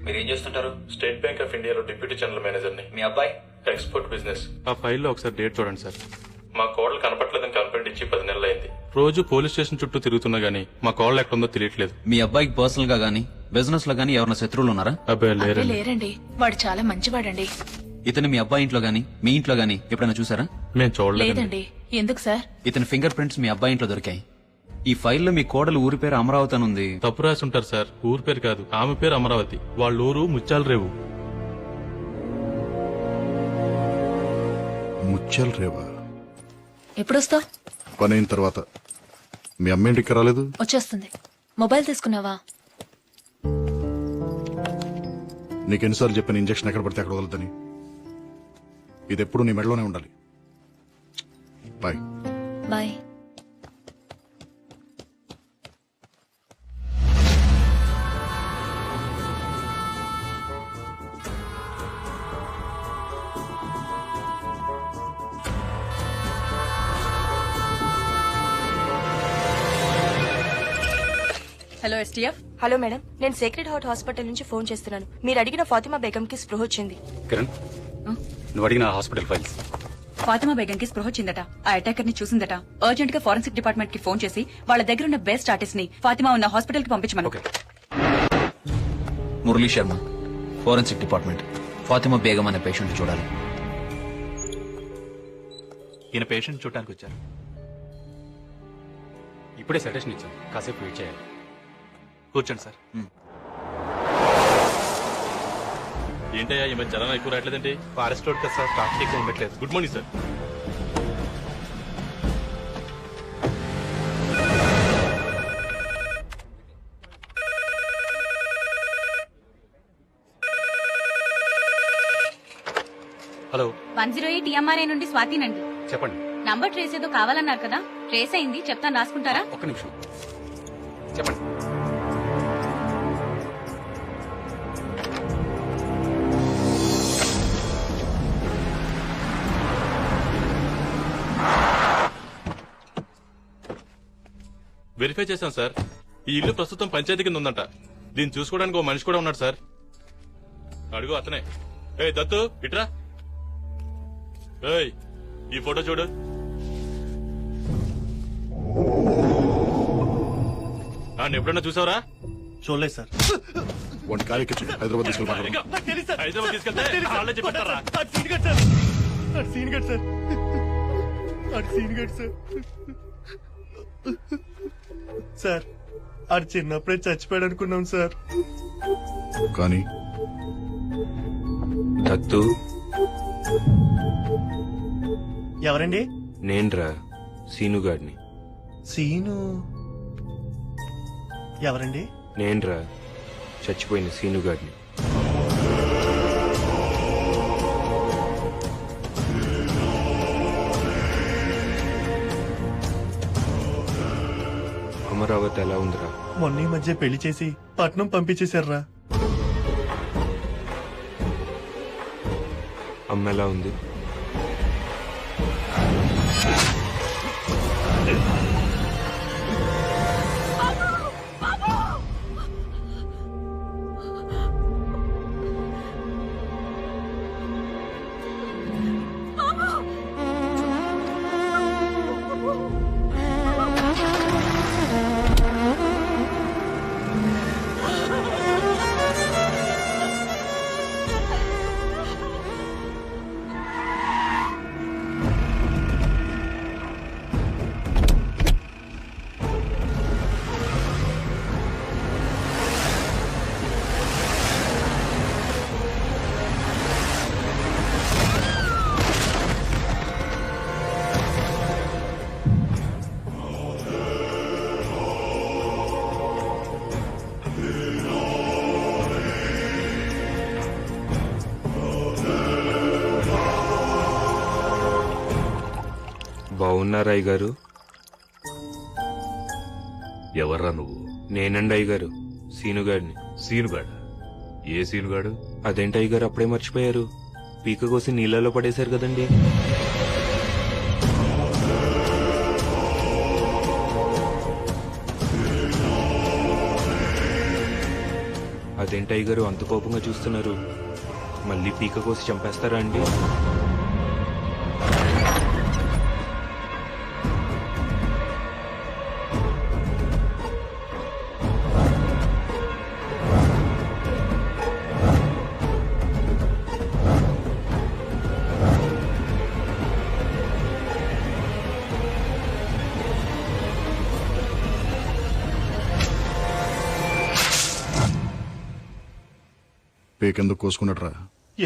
మీరు ఏం చేస్తుంటారు? స్టేట్ బ్యాంక్ ఆఫ్ ఇండియాలో డిప్యూటీ జనరల్ మేనేజర్ ని. మీ అబ్బాయి? Export business. ఆ ఫైల్లో ఒకసారి డేట్ చూడండి సార్. మా కోడలు కనపట్లేదని కంప్లైంట్ ఇచ్చి 10 నెలలు అయింది. రోజు పోలీస్ స్టేషన్ చుట్టూ తిరుగుతున్నా గానీ మా కోడలు ఎక్కడుందో తెలియట్లేదు. మీ అబ్బాయికి పర్సనల్ గా గానీ బిజినెస్ లో గానీ ఎవరైనా శత్రువులు ఉన్నారా? అబ్బాయి లేరండి. లేరండి, వాడు చాలా మంచివాడండి. ఇతను మీ అబ్బాయి ఇంట్లో గానీ మీ ఇంట్లో గానీ ఎప్పుడైనా చూసారా? మేము చూడలేదండి. లేదండి. ఎందుకు సార్? ఇతని ఫింగర్ ప్రింట్స్ మీ అబ్బాయి ఇంట్లో దొరికాయి. ఈ ఫైల్లో మీ కోడలు ఊరి పేరు అమరావతి అని ఉంది. తప్పు రాసి ఉంటారు సార్. ఊరు పేరు కాదు, ఆమె పేరు అమరావతి. వాళ్ళ ఊరు ముత్యాల రేవు. ముత్యాల రేవా? ఎప్పుడొస్తావు? పని అయిన తర్వాత. మీ అమ్మ ఇంటికి రాలేదు? వచ్చేస్తుంది. మొబైల్ తీసుకున్నావా? నీకెన్నిసార్లు చెప్పిన ఇంజక్షన్ ఎక్కడ పడితే అక్కడ వదలదని. ఇది ఎప్పుడు నీ మెడలోనే ఉండాలి. Bye. Bye. Hello STF. Hello madam, నేను సేక్రెడ్ హార్ట్ హాస్పిటల్ నుంచి ఫోన్ చేస్తున్నాను. మీరు అడిగిన ఫాతిమా బేగం కి స్పృహ వచ్చింది. కిరణ్, నువ్వు అడిగిన హాస్పిటల్ ఫైల్స్. ఫాతిమా బేగం కి స్పృహ వచ్చిందట. ఆ అటాకర్ ని చూసిందట. అర్జెంట్ గా ఫోరెన్సిక్ డిపార్ట్మెంట్ కి ఫోన్ చేసి వాళ్ళ దగ్గర ఉన్న బెస్ట్ ఆర్టిస్ట్ ని ఫాతిమా ఉన్న హాస్పిటల్ కి పంపించమను. Okay. Murali Sharma, forensic department. Fatima Begum అనే పేషెంట్ చూడాలి. ఈయన పేషెంట్ చూడటానికి వచ్చారు. ఇప్పుడే సజెషన్ ఇచ్చాను, కాసేపు వెయిట్ చేయాలి. కూర్చోండి సార్. ఏంటయ్యా ఈ మధ్య జనం ఎక్కువ రావట్లేదండి? ఫారెస్ట్ రోడ్ కదా సార్, ట్రాఫిక్ ఎక్కువ ఉండట్లేదు. Good morning sir. Hello, 108 EMRI నుండి స్వాతినండి. చెప్పండి. నంబర్ ట్రేస్ ఏదో కావాలన్నారు కదా, ట్రేస్ అయింది, చెప్తాను రాసుకుంటారా? ఒక్క నిమిషం చెప్పండి. వెరిఫై చేశాం సార్. ఈ ఇల్లు ప్రస్తుతం పంచాయతీ కింద ఉందంట. దీన్ని చూసుకోవడానికి ఓ మనిషి కూడా ఉన్నాడు సార్. అడుగు అతనే. ఏ దత్తు ఇట్రా. ఏయ్ ఈ ఫోటో చూడు. ఎప్పుడన్నా చూసావరా? చూడలేదు సార్. వాడిని కారెక్కించు, హైదరాబాద్ తీసుకెళ్ళి. హైదరాబాద్ తీసుకెళ్తే వాళ్ళే చెప్పంటారా? సార్ ఆడు చిన్నప్పుడే చచ్చిపోయాడు అనుకున్నాం సార్. కానీ దత్తు, ఎవరండి? నేన్రా సీనుగాడిని. సీను ఎవరండి? నేన్రా చచ్చిపోయిన సీనుగాడిని. అమరావతి ఎలా ఉందిరా? మొన్న ఈ మధ్య పెళ్లి చేసి పట్నం పంపించేశారా. అమ్మ ఎలా ఉంది? బాగున్నారా అయ్యగారు? ఎవర్రా నువ్వు? నేనండి అయ్యగారు, సీనుగాడిని. సీనుగాడు? ఏ సీనుగాడు? అదేంటి అయ్యగారు అప్పుడే మర్చిపోయారు? పీక కోసి నీళ్ళలో పడేశారు కదండి. అదేంటి అయ్యగారు అంత కోపంగా చూస్తున్నారు? మళ్ళీ పీక కోసి చంపేస్తారా అండి? పేకెందుకు కోసుకున్నట్రా?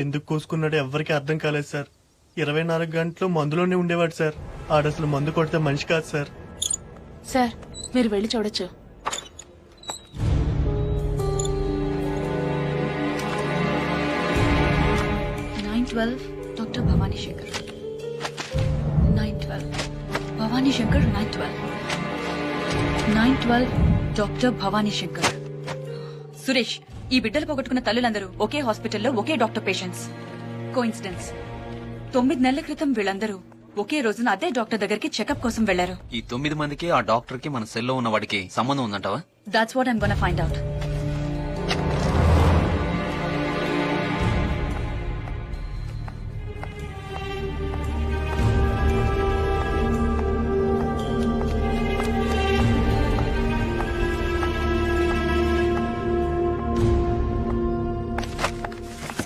ఎందుకు కోసుకున్నాడో ఎవ్వరికి అర్థం కాలేదు సార్. 24 గంటలు మందులోనే ఉండేవాడు సార్. ఆడసలు మందు కొడితే మనిషి కాదు సార్. సార్ మీరు వెళ్ళి చూడొచ్చు. Doctor Bhavani Shankar 912 Bhavani Shankar 912 doctor Bhavani Shankar. సురేష్, ఈ బిడ్డలు పోగొట్టుకున్న తల్లులందరూ ఒకే హాస్పిటల్లో ఒకే డాక్టర్ పేషెంట్స్. కోఇన్సిడెన్స్. 9 నెలల క్రితం వీళ్ళందరూ ఒకే రోజున అదే డాక్టర్ దగ్గరికి చెకప్ కోసం వెళ్లారు. ఈ 9 మందికి ఆ డాక్టర్ కి మన సెల్లో ఉన్న వాడికి సంబంధం ఉందంటావా? That's what I'm gonna find out.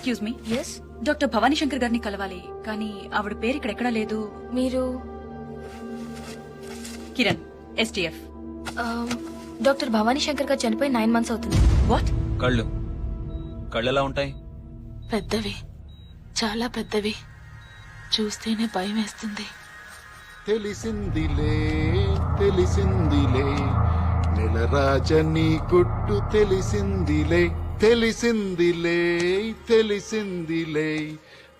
Excuse me. Yes. Doctor Bhavani Shankar గారిని కలవాలి, కానీ ఆవిడ పేరు ఇక్కడ ఎక్కడా లేదు. మీరు కిరణ్, STF. డాక్టర్ భవానీ శంకర్ గారు చనిపోయి 9 months అవుతుంది. వాట్? కళ్ళు ఎలా ఉంటాయి? పెద్దవి, చాలా పెద్దవి. చూస్తేనే భయం వేస్తుంది. తెలిసిందిలే తెలిసిందిలే నెలరాజని గుట్టు తెలిసిందిలే తెలిసిందిలే తెలిసిందిలే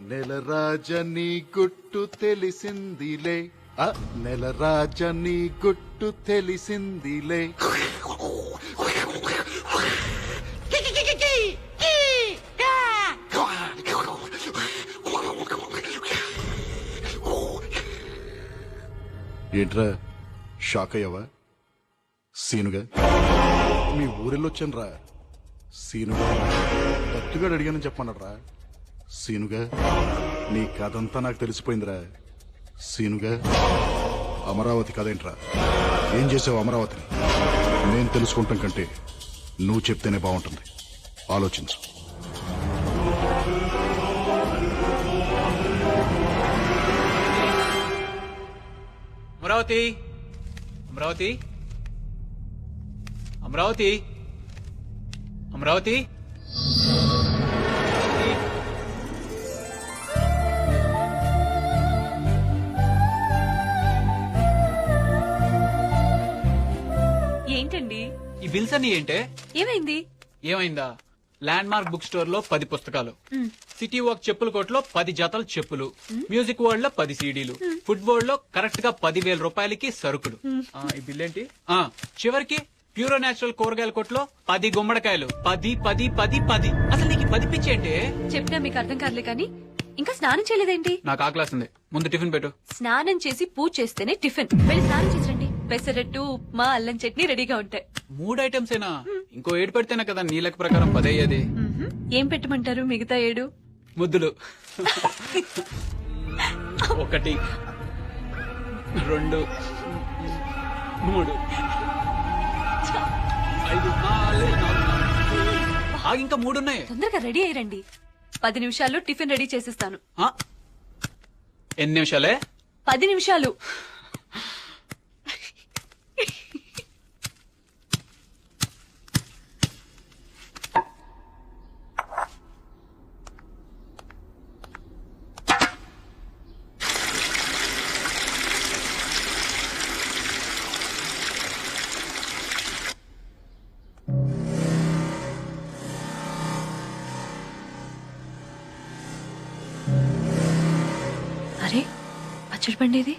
నెలరాజని గుట్టు తెలిసిందిలే నెలరాజని గుట్టు తెలిసిందిలే. ఏంట్రా షాక్ అయ్యావా? సీనుగా మీ ఊరెళ్ళొచ్చాను రా. సీనుగా దత్తుగాడు అడిగానని చెప్పమన్నాడ్రా. సీనుగా నీ కథంతా నాకు తెలిసిపోయిందిరా. సీనుగా అమరావతి కథేంట్రా? ఏం చేసావు అమరావతిని? నేను తెలుసుకుంటాం కంటే నువ్వు చెప్తేనే బాగుంటుంది. ఆలోచించు. అమరావతి, అమరావతి, అమరావతి, అమరావతి. ఏంటండి ఈ బిల్స్ అన్ని ఏంటే? ఏమైంది? ఏమైందా? ల్యాండ్ మార్క్ బుక్ స్టోర్ లో 10 పుస్తకాలు, సిటీ వాక్ చెప్పుల కొట్లో 10 జతలు చెప్పులు, మ్యూజిక్ వరల్డ్ లో 10 సీడీలు, ఫుట్బాల్ లో కరెక్ట్ గా 10,000 రూపాయలకి సరుకులు. ఈ బిల్ ఏంటి? చివరికి ప్యూరో నేచురల్ కూరగాయల కొట్లో 10 గుమ్మడికాయలు. 10 10 10 10. అసలు నీకు 10 పిచ్చి ఏంటి? చెప్పినా మీకు అర్థం కాదులే కానీ ఇంకా స్నానం చేయలేదేంటి? నాకు ఆకలేస్తుంది, ముందు టిఫిన్ పెట్టు. స్నానం చేసి పూజ చేస్తేనే టిఫిన్. వెళ్ళి స్నానం చేసిరండి. పెసరట్టు, ఉప్మా, అల్లం చట్నీ రెడీగా ఉంటాయి. 3 ఐటమ్స్ ఏనా? ఇంకో 7 పెడితేనే కదా నీ లెక్క ప్రకారం 10 అయ్యేది. ఏం పెట్టమంటారు మిగతా 7? ముద్దులు. 1 2 3 5 6 ఇంకా 3 ఉన్నాయి. తొందరగా రెడీ అయ్యండి. 10 నిమిషాల్లో టిఫిన్ రెడీ చేసిస్తాను. ఎన్ని నిమిషాలే? 10 నిమిషాలు. అరే, పచ్చడి పండేది.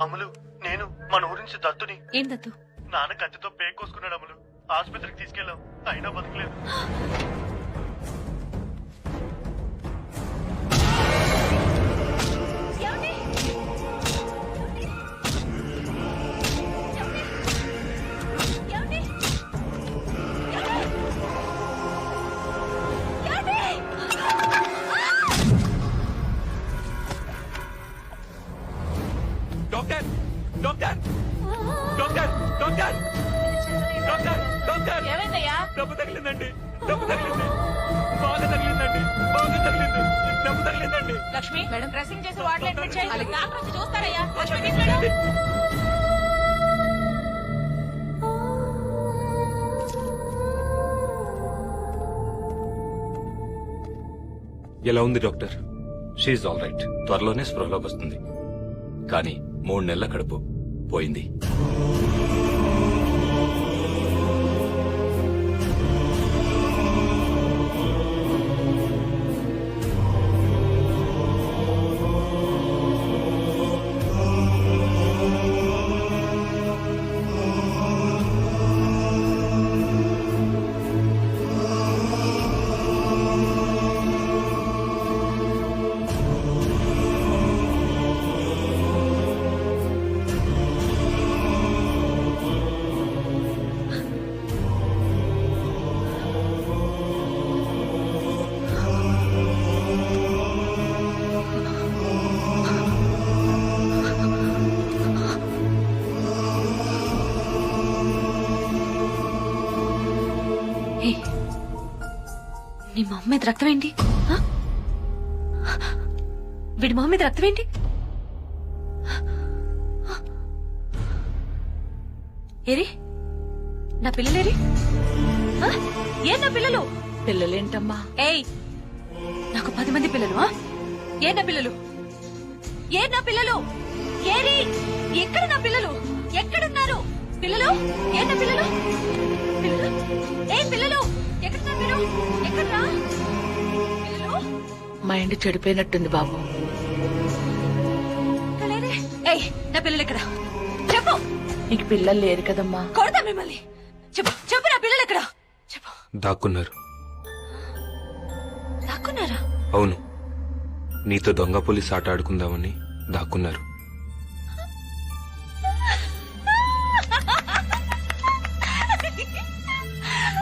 అమలు నేను మన ఊరి నుంచి దత్తుని. ఏం దత్తు? నాన్న కత్తితో పేక్ కోసుకున్నాడు అమలు. ఆసుపత్రికి తీసుకెళ్ళాం, అయినా బతకలేదు. Doctor doctor doctor doctor doctor doctor ఏమైందయ్యా? డబ్బు తగిలిందండి, డబ్బు తగిలింది, బాగా తగిలిందండి, బాగా తగిలింది, డబ్బు తగిలిందండి. లక్ష్మి మేడం డ్రెస్సింగ్ చేసి వార్డులో అడ్మిట్ చేయాలి. డాక్టర్ వచ్చి చూస్తారయ్యా. లక్ష్మి తీసుకెళ్ళు. ఎలా ఉంది డాక్టర్? She all right. త్వరలోనే స్పృహలోకి వస్తుంది. కానీ 3 నెలల కడుపు పోయింది. నీ మొహం మీద రక్తం ఏంటి? ఆ? వీడి మొహం మీద రక్తం ఏంటి? ఏరి నా పిల్లలేరి? ఆ? ఏ నా పిల్లలు? పిల్లలేంటమ్మా? ఏయ్, నాకు 10 మంది పిల్లలు. ఆ? ఏ నా పిల్లలు? ఏ నా పిల్లలు? ఏరి ఎక్కడ నా పిల్లలు? ఎక్కడున్నారు పిల్లలు? ఏ నా పిల్లలు? పిల్లలు? ఏ పిల్లలు? ఎక్కడ మీరు? ఎక్కడ్రా పిల్లలు? మైండ్ చెడిపోయినట్టుంది బాబు. కలేరే. ఏయ్, నా పిల్లలు ఎక్కడ? చెప్పు. నీకు పిల్లలు లేరు కదమ్మా. కొడతా మిమ్మల్ని. చెప్పు చెప్పు, నా పిల్లలు ఎక్కడ? చెప్పు. దాక్కున్నారు. దాక్కున్నారా? అవును, నీతో దొంగ పోలీస్ ఆట ఆడుకుందామని దాక్కున్నారు.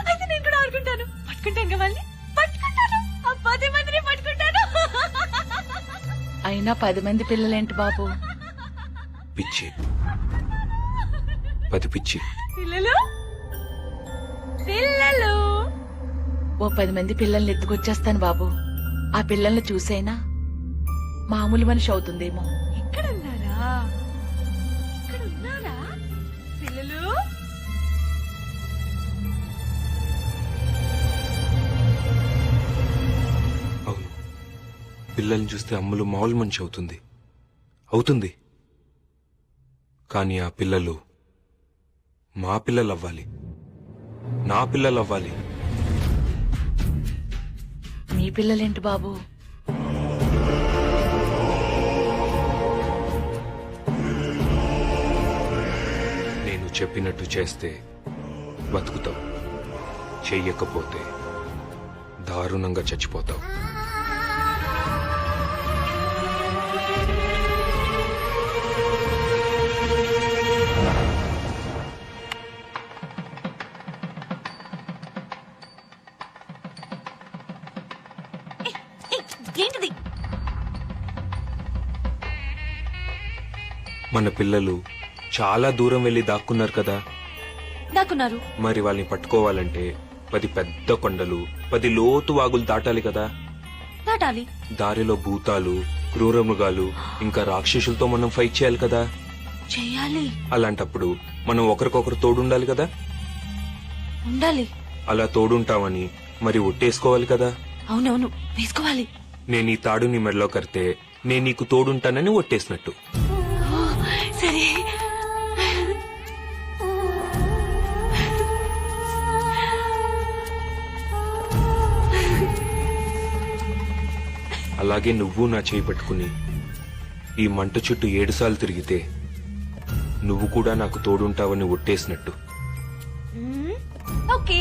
అయితే నేను కూడా ఆడుకుంటాను. పట్టుకుంటాను మళ్ళీ పట్టుకుంటాను. ఆ 10 మందిని పట్టుకుంటాను. అయినా 10 మంది పిల్లలేంటి బాబు? పిచ్చి, 10 పిచ్చి. పిల్లలు పిల్లలు ఓ 10 మంది పిల్లల్ని ఎత్తుకొచ్చేస్తాను బాబు. ఆ పిల్లల్ని చూసైనా మామూలు మనిషి అవుతుందేమో. ఇక్కడున్నారా? ఇక్కడున్నారా పిల్లలు? అవును, పిల్లల్ని చూస్తే అమ్ములు మామూలు మనిషి అవుతుంది. కానీ ఆ పిల్లలు మా పిల్లలు అవ్వాలి, నా పిల్లలు అవ్వాలి. మీ పిల్లలేంటి బాబు? నేను చెప్పినట్టు చేస్తే బతుకుతావు, చెయ్యకపోతే దారుణంగా చచ్చిపోతావు. ఏంటిది? మన పిల్లలు చాలా దూరం వెళ్లి దాక్కున్నారు కదా. దాక్కున్నారు. మరి వాళ్ళని పట్టుకోవాలంటే 10 పెద్ద కొండలు, 10 లోతు వాగులు దాటాలి కదా. దాటాలి. దారిలో భూతాలు, క్రూర మృగాలు, ఇంకా రాక్షసులతో మనం ఫైట్ చేయాలి కదా. చేయాలి. అలాంటప్పుడు మనం ఒకరికొకరు తోడుండాలి కదా. ఉండాలి. అలా తోడుంటామని మరి ఒట్టేసుకోవాలి కదా. అవునవును, వేసుకోవాలి. నేను ఈ తాడు నీ మెడలో కడితే నేను నీకు తోడుంటానని ఒట్టేసినట్టు. సరే. అలాగే నువ్వు నా చేయి పట్టుకుని ఈ మంట చుట్టూ 7 సార్లు తిరిగితే నువ్వు కూడా నాకు తోడుంటావని ఒట్టేసినట్టు ఓకే